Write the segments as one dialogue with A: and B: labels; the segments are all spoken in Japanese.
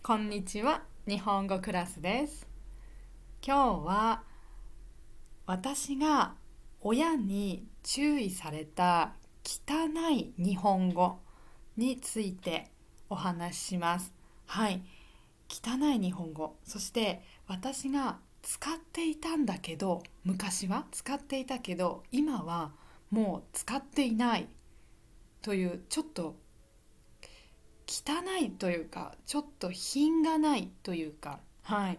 A: こんにちは、日本語クラスです。今日は私が親に注意された汚い日本語についてお話しします。はい、汚い日本語、そして私が使っていたんだけど、昔は使っていたけど、今はもう使っていないというちょっと汚いというかちょっと品がないというか、はい、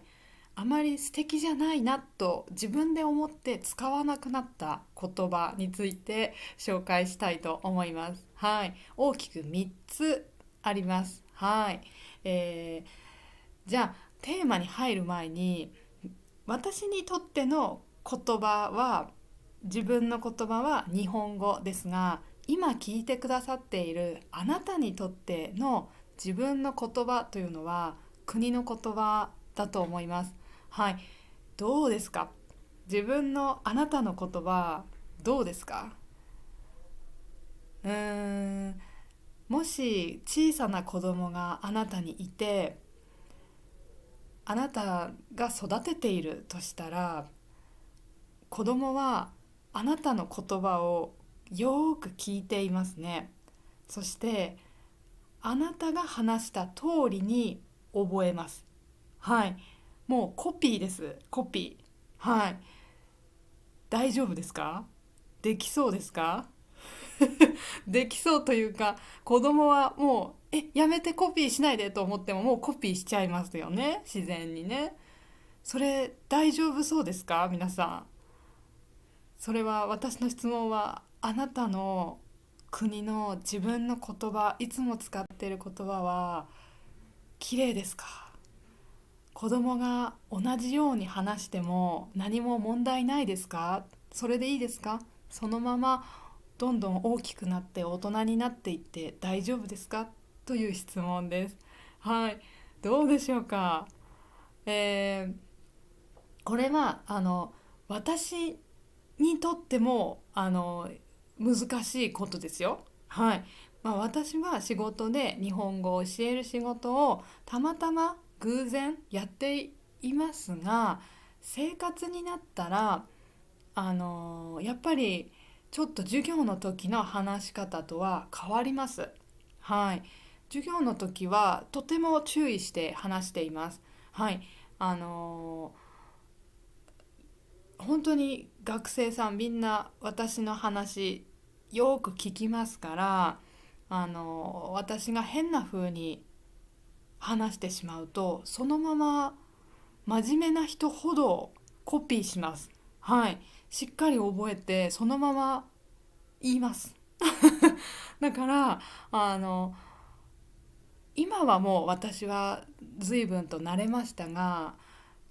A: あまり素敵じゃないなと自分で思って使わなくなった言葉について紹介したいと思います。はい、大きく3つあります。はい、じゃあテーマに入る前に、私にとっての言葉は、自分の言葉は日本語ですが、今聞いてくださっているあなたにとっての自分の言葉というのは国の言葉だと思います。はい、どうですか？自分のあなたの言葉どうですか？うーんもし小さな子供があなたにいて、あなたが育てているとしたら、子供はあなたの言葉をよく聞いていますね。そしてあなたが話した通りに覚えます。はい。もうコピーです。コピー。はい。大丈夫ですか？できそうですか？できそうというか、子供はもうやめてコピーしないでと思ってももうコピーしちゃいますよね。自然にね。それ大丈夫そうですか皆さん？それは、私の質問は、あなたの国の自分の言葉、いつも使っている言葉は綺麗ですか？子供が同じように話しても何も問題ないですか？それでいいですか？そのままどんどん大きくなって大人になっていって大丈夫ですか？という質問です。はい、どうでしょうか？えーこれは私にとっても難しいことですよ。はい。私は仕事で日本語を教える仕事をたまたま偶然やっていますが、生活になったらやっぱりちょっと授業の時の話し方とは変わります。はい。授業の時はとても注意して話しています。はい。あの本当に学生さんみんな私の話よく聞きますから、私が変な風に話してしまうと、そのまま真面目な人ほどコピーします。はい、しっかり覚えてそのまま言います。だから今はもう私は随分と慣れましたが、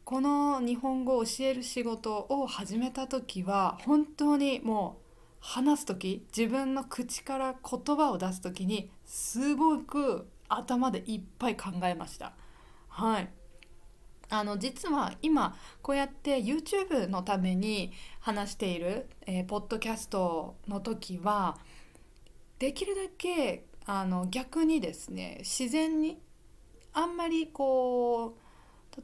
A: この日本語を教える仕事を始めた時は本当にもう話す時、自分の口から言葉を出す時にすごく頭でいっぱい考えました。はい。実は今こうやって YouTube のために話している、ポッドキャストの時はできるだけ逆にですね、自然に、あんまりこう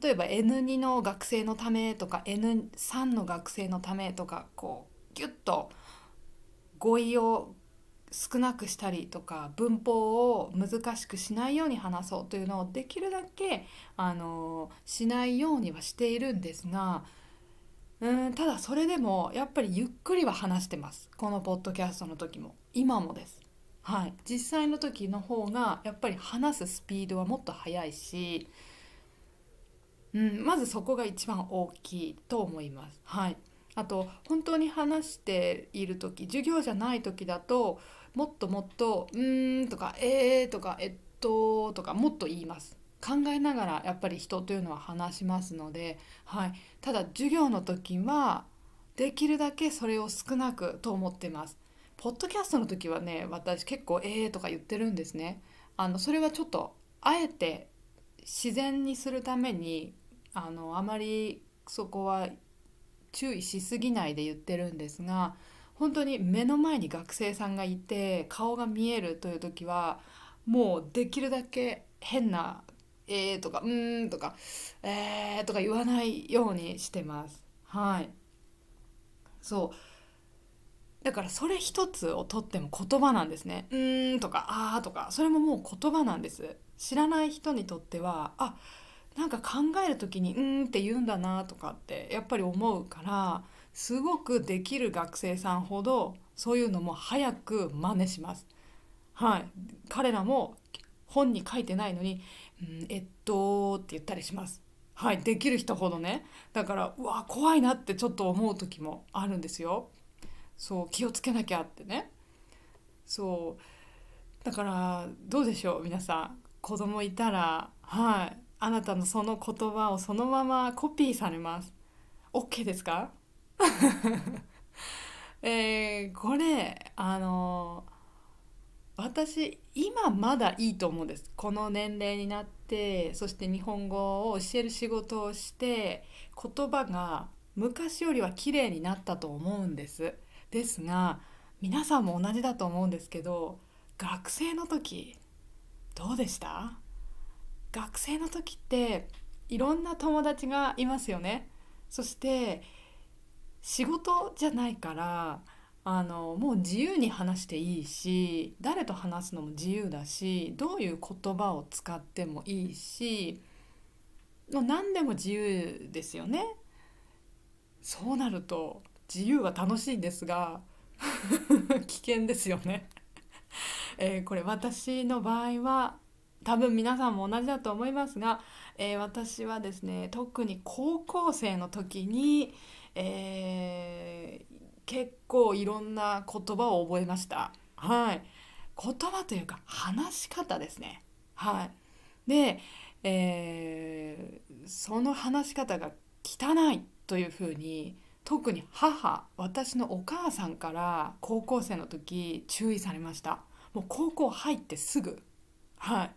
A: 例えば N2 の学生のためとか N3 の学生のためとか、こうギュッと語彙を少なくしたりとか文法を難しくしないように話そうというのをできるだけしないようにはしているんですが、ただそれでもやっぱりゆっくりは話してます。このポッドキャストの時も今もです。はい、実際の時の方がやっぱり話すスピードはもっと速いし、まずそこが一番大きいと思います。はい。あと本当に話している時、授業じゃない時だともっともっととかとかとかもっと言います。考えながらやっぱり人というのは話しますので、はい。ただ授業の時はできるだけそれを少なくと思ってます。ポッドキャストの時はね、私結構とか言ってるんですね。それはちょっとあえて自然にするために、あまりそこは注意しすぎないで言ってるんですが、本当に目の前に学生さんがいて顔が見えるという時はもうできるだけ変なとかとかとか言わないようにしてます。はい。そうだからそれ一つをとっても言葉なんですね。とかとかそれももう言葉なんです。知らない人にとってはなんか考える時にって言うんだなとかってやっぱり思うから、すごくできる学生さんほどそういうのも早く真似します。はい。彼らも本に書いてないのにって言ったりします。はい。できる人ほどね。だからうわ怖いなってちょっと思う時もあるんですよ。そう気をつけなきゃってね。そうだからどうでしょう皆さん、子供いたら、はいあなたのその言葉をそのままコピーされます。 OK ですか？これ私今まだいいと思うんです。この年齢になってそして日本語を教える仕事をして言葉が昔よりは綺麗になったと思うんです。ですが皆さんも同じだと思うんですけど、学生の時どうでした？学生の時っていろんな友達がいますよね。そして仕事じゃないからもう自由に話していいし、誰と話すのも自由だし、どういう言葉を使ってもいいし、もう何でも自由ですよね。そうなると自由は楽しいんですが危険ですよね。これ私の場合は多分皆さんも同じだと思いますが、私はですね特に高校生の時に、結構いろんな言葉を覚えました。はい。言葉というか話し方ですね。はい。で、その話し方が汚いというふうに特に私のお母さんから高校生の時注意されました。もう高校入ってすぐ。はい。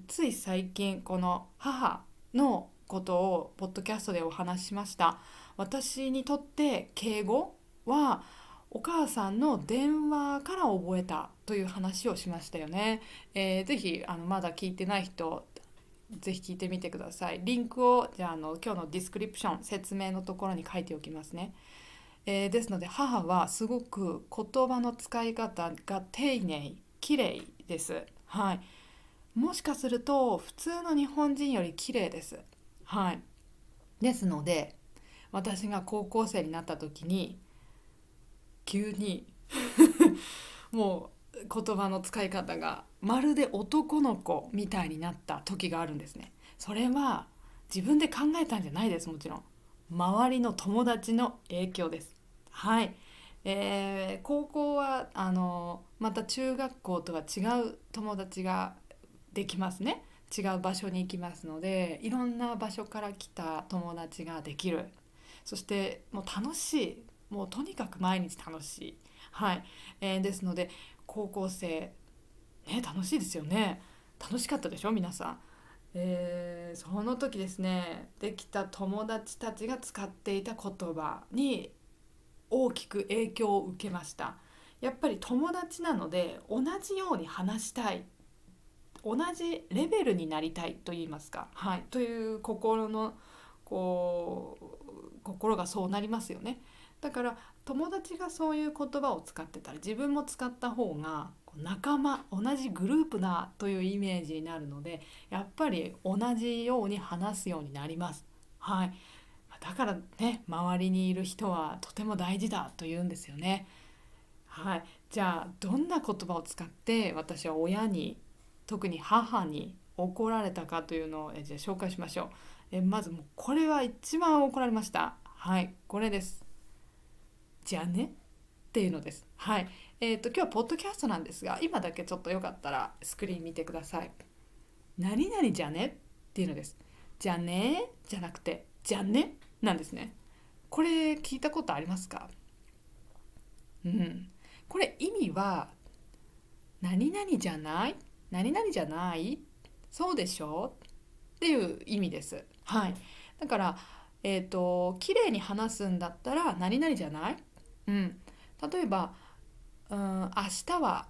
A: つい最近この母のことをポッドキャストでお話ししました。私にとって敬語はお母さんの電話から覚えたという話をしましたよね。ぜひまだ聞いてない人ぜひ聞いてみてください。リンクをじゃあ今日のディスクリプション説明のところに書いておきますね。ですので母はすごく言葉の使い方が丁寧、綺麗です。はい。もしかすると普通の日本人より綺麗です。はい。ですので私が高校生になった時に急にもう言葉の使い方がまるで男の子みたいになった時があるんですね。それは自分で考えたんじゃないです。もちろん周りの友達の影響です。はい。高校はまた中学校とは違う友達ができますね。違う場所に行きますのでいろんな場所から来た友達ができる。そしてもう楽しい、もうとにかく毎日楽しい。はい。ですので高校生ね楽しいですよね。楽しかったでしょ皆さん。その時ですねできた友達たちが使っていた言葉に大きく影響を受けました。やっぱり友達なので同じように話したい、同じレベルになりたいと言いますか、はい、という心がそうなりますよね。だから友達がそういう言葉を使ってたら自分も使った方が仲間、同じグループだというイメージになるのでやっぱり同じように話すようになります。はい。だからね周りにいる人はとても大事だと言うんですよね。はい。じゃあどんな言葉を使って私は親に、特に母に怒られたかというのをじゃあ紹介しましょう。まずもうこれは一番怒られました。はい、これです。じゃあねっていうのです。はい。今日はポッドキャストなんですが、今だけちょっとよかったらスクリーン見てください。何々じゃねっていうのです。じゃねじゃなくて、じゃねなんですね。これ聞いたことありますか？うん。これ意味は、何々じゃない何々じゃないそうでしょっていう意味です。はい。だから、綺麗に話すんだったら何々じゃない。うん。例えば、明日は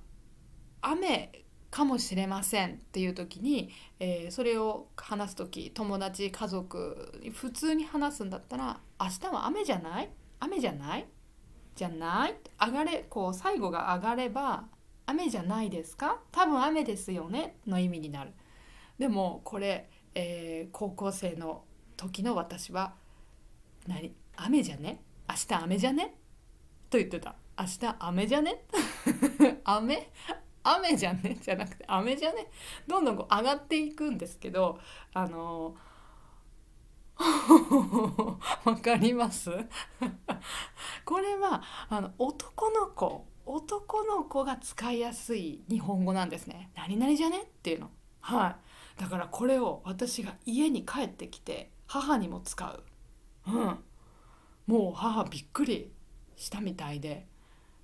A: 雨かもしれませんっていう時に、それを話す時、友達家族に普通に話すんだったら、明日は雨じゃない、雨じゃないじゃない上がれ、こう最後が上がれば、雨じゃないですか、多分雨ですよねの意味になる。でもこれ、高校生の時の私は、雨じゃね、明日雨じゃねと言ってた。明日雨じゃね雨雨じゃねじゃなくて雨じゃね、どんどんこう上がっていくんですけど、あのわかりますこれは男の子が使いやすい日本語なんですね。何々じゃねっていうの。はい。だからこれを私が家に帰ってきて母にも使う。うん。もう母びっくりしたみたいで、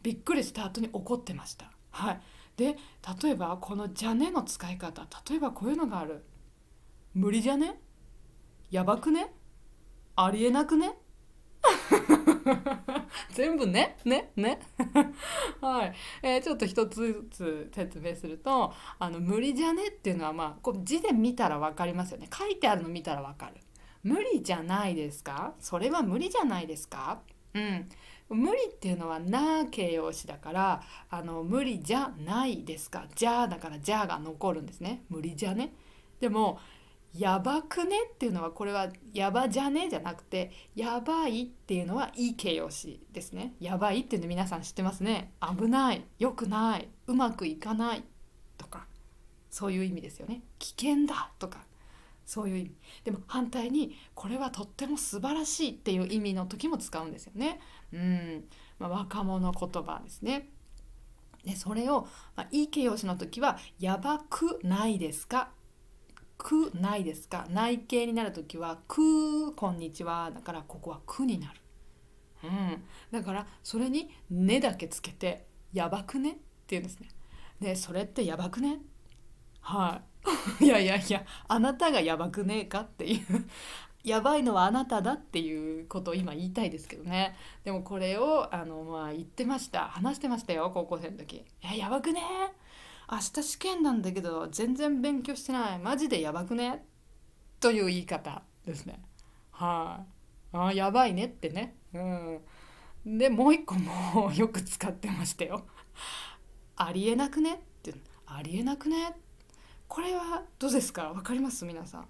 A: びっくりした後に怒ってました。はい。で、例えばこのじゃねの使い方、例えばこういうのがある。無理じゃね、やばくね、ありえなくね全部ねねねはい、ちょっと一つずつ説明すると、無理じゃねっていうのは、まあこう字で見たら分かりますよね。書いてあるの見たら分かる。無理じゃないですか、それは無理じゃないですか。うん、無理っていうのはな形容詞だから、無理じゃないですか、じゃあだからじゃあが残るんですね。無理じゃね。でもやばくねっていうのは、これはやばじゃねじゃなくて、やばいっていうのはいい形容詞ですね。やばいっていうの皆さん知ってますね。危ない、良くない、うまくいかないとか、そういう意味ですよね。危険だとか、そういう意味。でも反対にこれはとっても素晴らしいっていう意味の時も使うんですよね。うん、若者言葉ですね。でそれを、いい形容詞の時はやばくないですか、くないですか、内形になるときはくこんにちはだから、ここはくになる。うん、だからそれにねだけつけてやばくねっていうんですね。でそれってやばくね、はいいやいやいや、あなたがやばくねえかっていうやばいのはあなただっていうことを今言いたいですけどね。でもこれを言ってました、話してましたよ、高校生の時。やばくね、明日試験なんだけど全然勉強してない、マジでやばくねという言い方ですね。はい、やばいねってね。うん。でもう一個もよく使ってましたよ。ありえなくねって。ありえなくね、これはどうですか、わかります皆さん。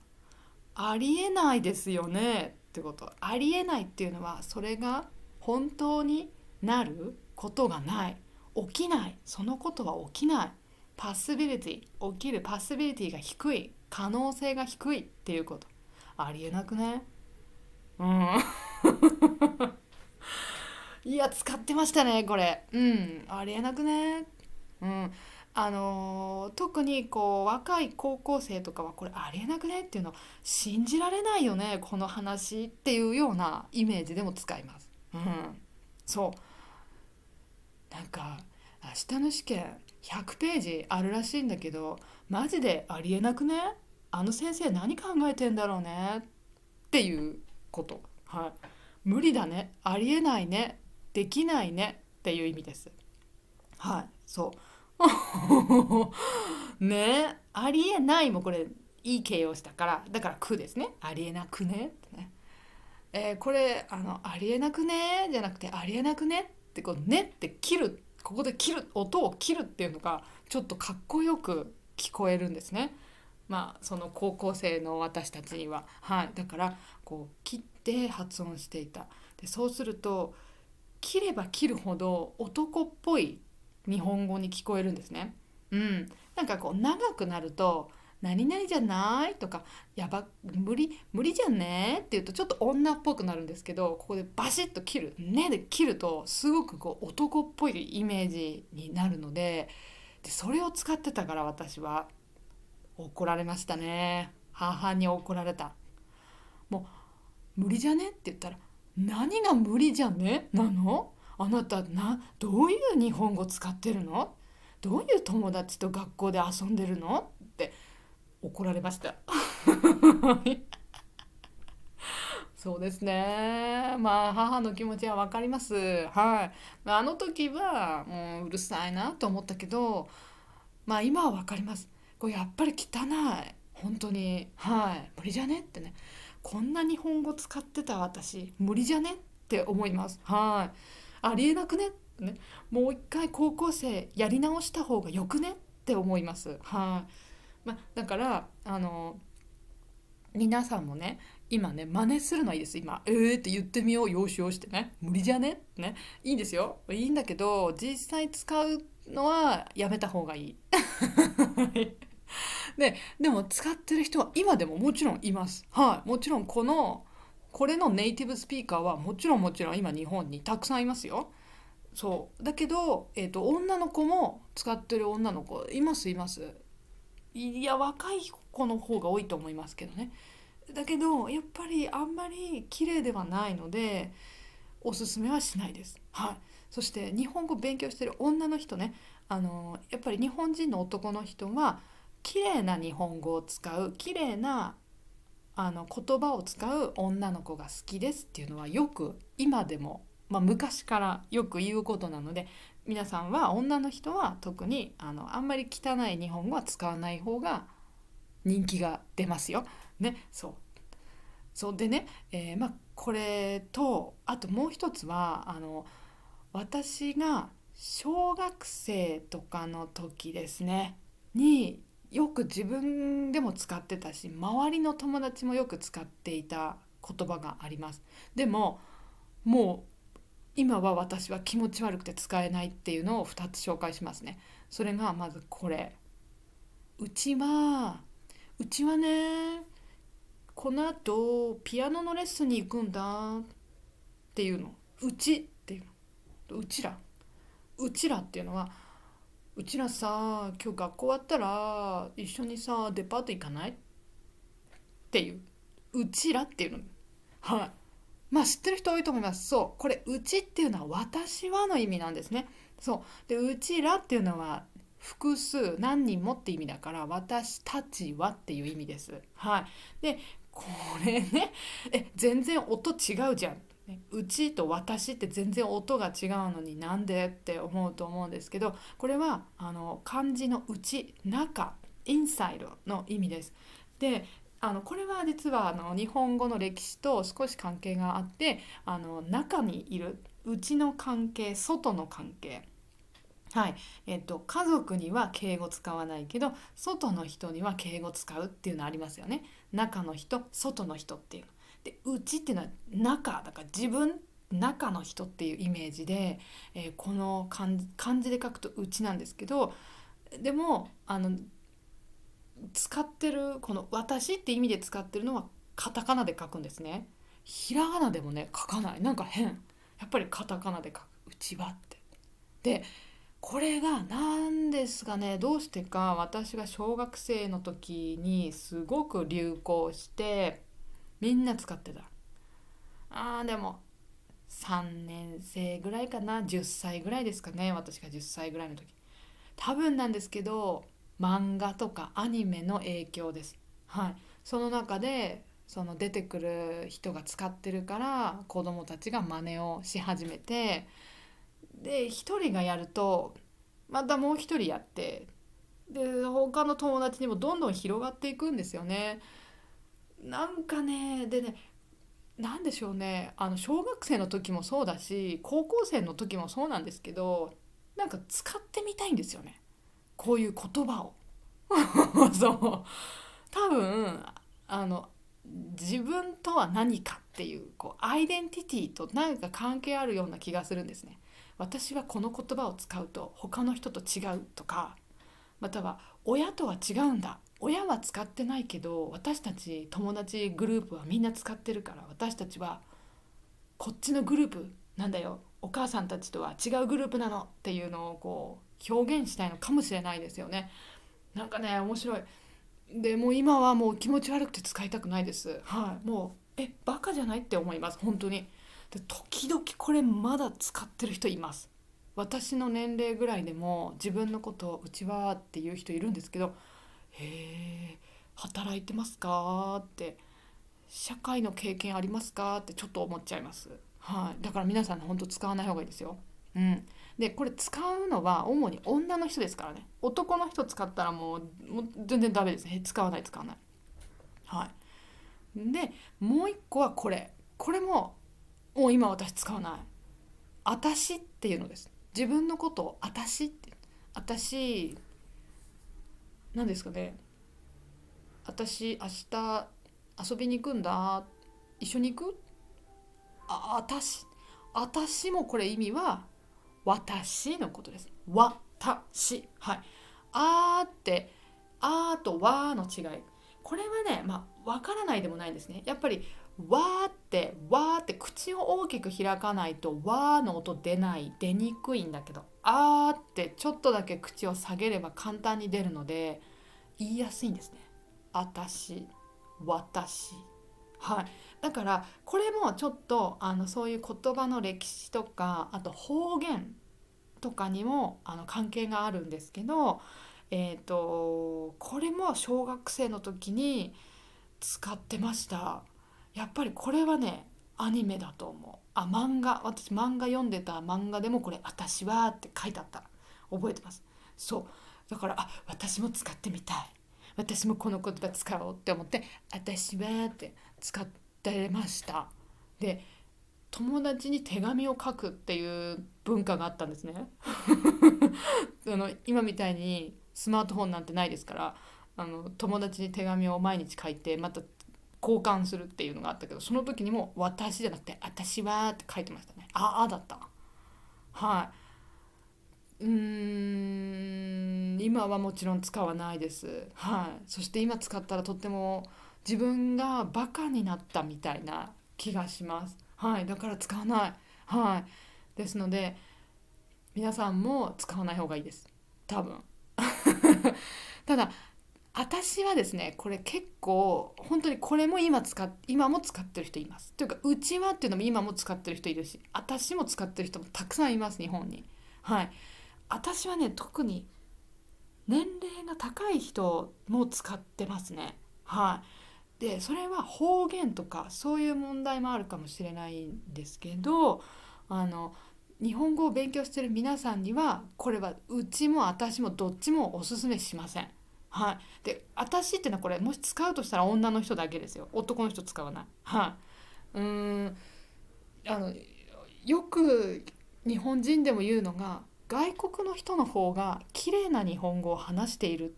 A: ありえないですよねってこと。ありえないっていうのは、それが本当になることがない、起きない、そのことは起きない、パスビリティ、起きるパスビリティが低い、可能性が低いっていうこと。ありえなくね。うん。いや使ってましたねこれ。うん、ありえなくね。うん。特にこう若い高校生とかは、これありえなくねっていうの、信じられないよねこの話っていうようなイメージでも使います。うん。そう。なんか明日の試験100ページあるらしいんだけど、マジでありえなくね、あの先生何考えてんだろうねっていうこと。はい。無理だね、ありえないね、できないねっていう意味です。はい、そうね。ありえないもこれいい形容詞だから、だからくですね。ありえなくねってね。これありえなくねじゃなくて、ありえなくねってこうねって切る、ここで切る、音を切るっていうのがちょっとかっこよく聞こえるんですね。その高校生の私たちには。はい、だからこう切って発音していた。でそうすると、切れば切るほど男っぽい日本語に聞こえるんですね。うん、なんかこう長くなると「何々じゃない?」とか無理無理じゃね?」って言うとちょっと女っぽくなるんですけど、ここでバシッと切る「ね」で切るとすごくこう男っぽいイメージになるので、それを使ってたから私は怒られましたね。母に怒られた。もう無理じゃねって言ったら、何が無理じゃねなの、あなたどういう日本語使ってるの、どういう友達と学校で遊んでるのって怒られましたそうですね。母の気持ちは分かります。はい。あの時はもううるさいなと思ったけど、まあ今は分かります。これやっぱり汚い。本当に。はい。無理じゃねってね。こんな日本語使ってた私、無理じゃねって思います。はい。ありえなくねってね。もう一回高校生やり直した方がよくねって思います。はい。だから皆さんもね今ね真似するのはいいです。今って言ってみよう、よしよしってね、無理じゃねってね、いいんですよ、いいんだけど実際使うのはやめた方がいい。でも使ってる人は今でももちろんいます。はい、もちろんこれのネイティブスピーカーはもちろん今日本にたくさんいますよ。そうだけど、女の子も使ってる女の子いますいます。いや若い子の方が多いと思いますけどね。だけどやっぱりあんまり綺麗ではないのでおすすめはしないです。はい。そして日本語勉強してる女の人ね、やっぱり日本人の男の人は綺麗な日本語を使う、綺麗な言葉を使う女の子が好きですっていうのはよく今でも、昔からよく言うことなので、皆さんは女の人は特にあんまり汚い日本語は使わない方が人気が出ますよ。ね、そうでね、これとあともう一つは私が小学生とかの時ですねによく自分でも使ってたし周りの友達もよく使っていた言葉があります。でももう今は私は気持ち悪くて使えないっていうのを2つ紹介しますね。それがまずこれ。うちはうちはね、この後ピアノのレッスンに行くんだっていうの。うちっていうの。うちらっていうのは、うちらさ今日学校終わったら一緒にさデパート行かないっていう。うちらっていうの。はい。知ってる人多いと思います。そうこれうちっていうのは私はの意味なんですね。そうでうちらっていうのは複数何人もって意味だから私たちはっていう意味です。はい。でこれね、全然音違うじゃん、ね、うちと私って全然音が違うのになんでって思うと思うんですけど、これは漢字のうち、中、インサイドの意味です。でこれは実は日本語の歴史と少し関係があって、中にいる内の関係、外の関係。はい。家族には敬語使わないけど外の人には敬語使うっていうのありますよね。中の人、外の人っていうので、内っていうのは中だから自分、中の人っていうイメージで、この漢字で書くと内なんですけど、でも使ってるこの私って意味で使ってるのはカタカナで書くんですね。ひらがなでもね書かない。なんか変。やっぱりカタカナで書く。うちはって。でこれが何ですかね、どうしてか私が小学生の時にすごく流行してみんな使ってた。でも3年生ぐらいかな、10歳ぐらいですかね、私が10歳ぐらいの時。多分なんですけど漫画とかアニメの影響です。はい。その中でその出てくる人が使ってるから子供たちが真似をし始めて、で一人がやるとまたもう一人やって、で他の友達にもどんどん広がっていくんですよね。なんかね、でね、なんでしょうね、小学生の時もそうだし高校生の時もそうなんですけど、なんか使ってみたいんですよね、こういう言葉を。そう多分あの自分とは何かっていう、アイデンティティと何か関係あるような気がするんですね。私はこの言葉を使うと他の人と違うとか、または親とは違うんだ、親は使ってないけど私たち友達グループはみんな使ってるから私たちはこっちのグループなんだよ、お母さんたちとは違うグループなのっていうのを表現したいのかもしれないですよね。なんかね面白い。でもう今はもう気持ち悪くて使いたくないです。はい。もうバカじゃないって思います本当に。で時々これまだ使ってる人います。私の年齢ぐらいでも自分のことをうちはっていう人いるんですけど、へえ、働いてますかって社会の経験ありますかってちょっと思っちゃいます。はい。だから皆さん本当使わない方がいいですよ。うん。でこれ使うのは主に女の人ですからね。男の人使ったらもう全然ダメですね。使わない使わない。はい。でもう一個はこれもう今私使わない。あたしっていうのです。自分のことをあたしって、あたしなんですかね。私明日遊びに行くんだ、一緒に行く、あたし、あたしもこれ意味は私のことです。私。はい。あーって、あーとわーの違い。これはね、わからないでもないんですね。やっぱり、わーって口を大きく開かないと、わーの音出にくいんだけど、あーってちょっとだけ口を下げれば簡単に出るので、言いやすいんですね。あたし、私。はい。だからこれもちょっとそういう言葉の歴史とか、あと方言とかにも関係があるんですけど、これも小学生の時に使ってました。やっぱりこれはね、アニメだと思う。私漫画読んでた漫画でもこれ「私は」って書いてあった。覚えてます。そうだから、私も使ってみたい、私もこの言葉使おうって思って「私は」って使ってました。で友達に手紙を書くっていう文化があったんですね。今みたいにスマートフォンなんてないですから、友達に手紙を毎日書いてまた交換するっていうのがあったけど、その時にも「私」じゃなくて「私は」って書いてましたね。だった。はい。今はもちろん使わないです。はい。そして今使ったらとっても自分がバカになったみたいな気がします。はい。だから使わない。はい。ですので皆さんも使わない方がいいです。多分。ただ私はですね、これ結構本当にこれも今も使ってる人います。というかうちはっていうのも今も使ってる人いるし、私も使ってる人もたくさんいます、日本に。はい。私はね、特に年齢が高い人も使ってますね。はい。でそれは方言とかそういう問題もあるかもしれないんですけど、あの日本語を勉強してる皆さんにはこれはうちも私もどっちもおすすめしません。はい。で私っていうのはこれもし使うとしたら女の人だけですよ。男の人使わない。はい。あのよく日本人でも言うのが、外国の人の方が綺麗な日本語を話しているっ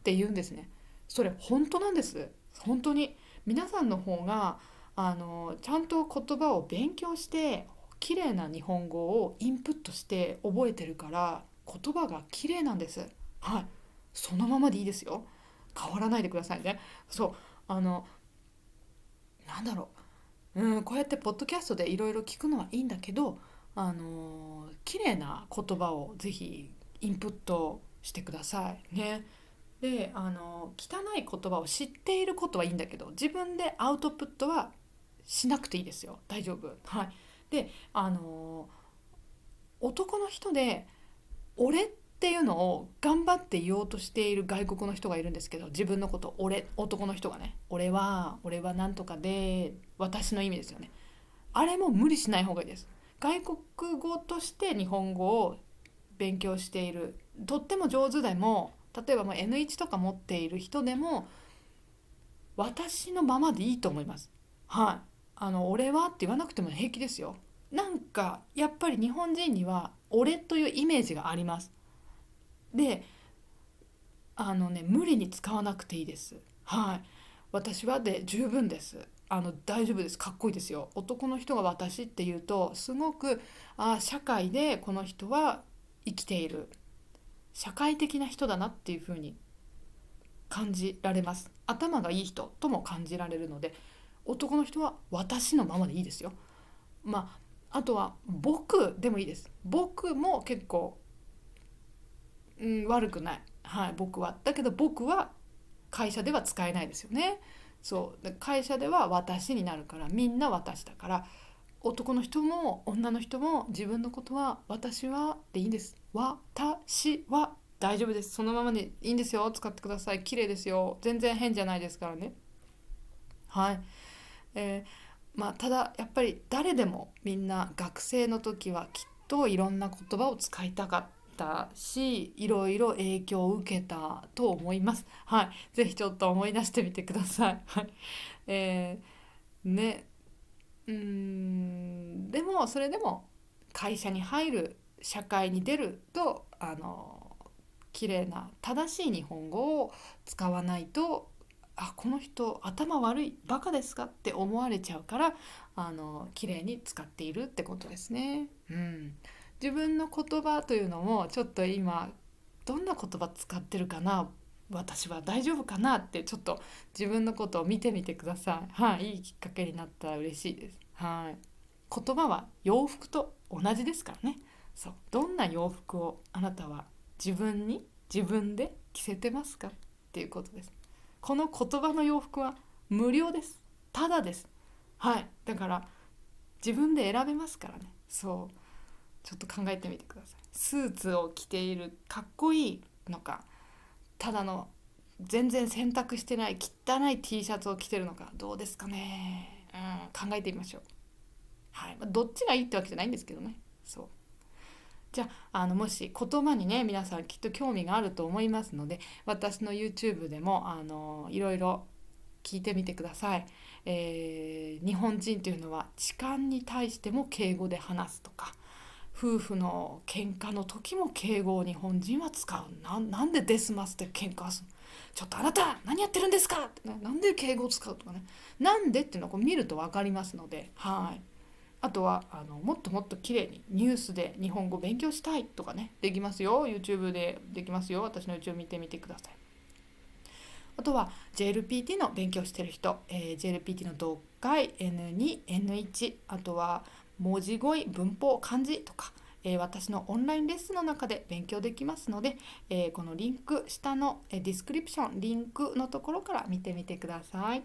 A: て言うんですね。それ本当なんです。本当に皆さんの方がちゃんと言葉を勉強して綺麗な日本語をインプットして覚えてるから言葉が綺麗なんです。はい。そのままでいいですよ。変わらないでくださいね。そうあのなんだろこうやってポッドキャストでいろいろ聞くのはいいんだけど、綺麗な言葉をぜひインプットしてくださいね。で汚い言葉を知っていることはいいんだけど、自分でアウトプットはしなくていいですよ。大丈夫。はい。で男の人で俺っていうのを頑張って言おうとしている外国の人がいるんですけど、自分のこと俺、男の人がね、俺はなんとかで私の意味ですよね。あれも無理しない方がいいです。外国語として日本語を勉強している、とっても上手でも、例えばもう N1 とか持っている人でも私のままでいいと思います。はい。俺はって言わなくても平気ですよ。なんかやっぱり日本人には俺というイメージがあります。で無理に使わなくていいです。はい。私はで十分です。大丈夫です。かっこいいですよ。男の人が私って言うとすごく社会でこの人は生きている社会的な人だなっていう風に感じられます。頭がいい人とも感じられるので、男の人は私のままでいいですよ。あとは僕でもいいです。僕も結構、悪くない。はい、僕は。だけど僕は会社では使えないですよね。そう会社では私になるから、みんな私だから、男の人も女の人も自分のことは私はでいいんです。私は大丈夫です。そのままでいいんですよ。使ってください。綺麗ですよ。全然変じゃないですからね。はい。ただやっぱり誰でもみんな学生の時はきっといろんな言葉を使いたかったし、いろいろ影響を受けたと思います。はい、ぜひちょっと思い出してみてください。はい、えね、でもそれでも会社に入る、社会に出ると綺麗な正しい日本語を使わないと、この人頭悪いバカですかって思われちゃうから、綺麗に使っているってことですね。自分の言葉というのもちょっと今どんな言葉使ってるかな、私は大丈夫かなってちょっと自分のことを見てみてください。はい、いいきっかけになったら嬉しいです。はい、言葉は洋服と同じですからね。そう、どんな洋服をあなたは自分で着せてますかっていうことです。この言葉の洋服は無料です。ただです。はい、だから自分で選べますからね。そうちょっと考えてみてください。スーツを着ているかっこいいのか、ただの全然洗濯してない汚い T シャツを着てるのか、どうですかね。考えてみましょう。はい、どっちがいいってわけじゃないんですけどね。そうじゃあ、もし言葉にね皆さんきっと興味があると思いますので、私の YouTube でもいろいろ聞いてみてください。日本人というのは痴漢に対しても敬語で話すとか、夫婦の喧嘩の時も敬語を日本人は使う。なんでデスマスで喧嘩する、ちょっとあなた何やってるんですかって、なんで敬語を使うとかね、なんでっていうのをこう見ると分かりますので、はい。あとはもっともっと綺麗にニュースで日本語勉強したいとかね、できますよ。 YouTube でできますよ。私の YouTube 見てみてください。あとは JLPT の勉強してる人、JLPT の読解 N2、N1、あとは文字語彙、文法、漢字とか、私のオンラインレッスンの中で勉強できますので、このリンク下のディスクリプションリンクのところから見てみてください。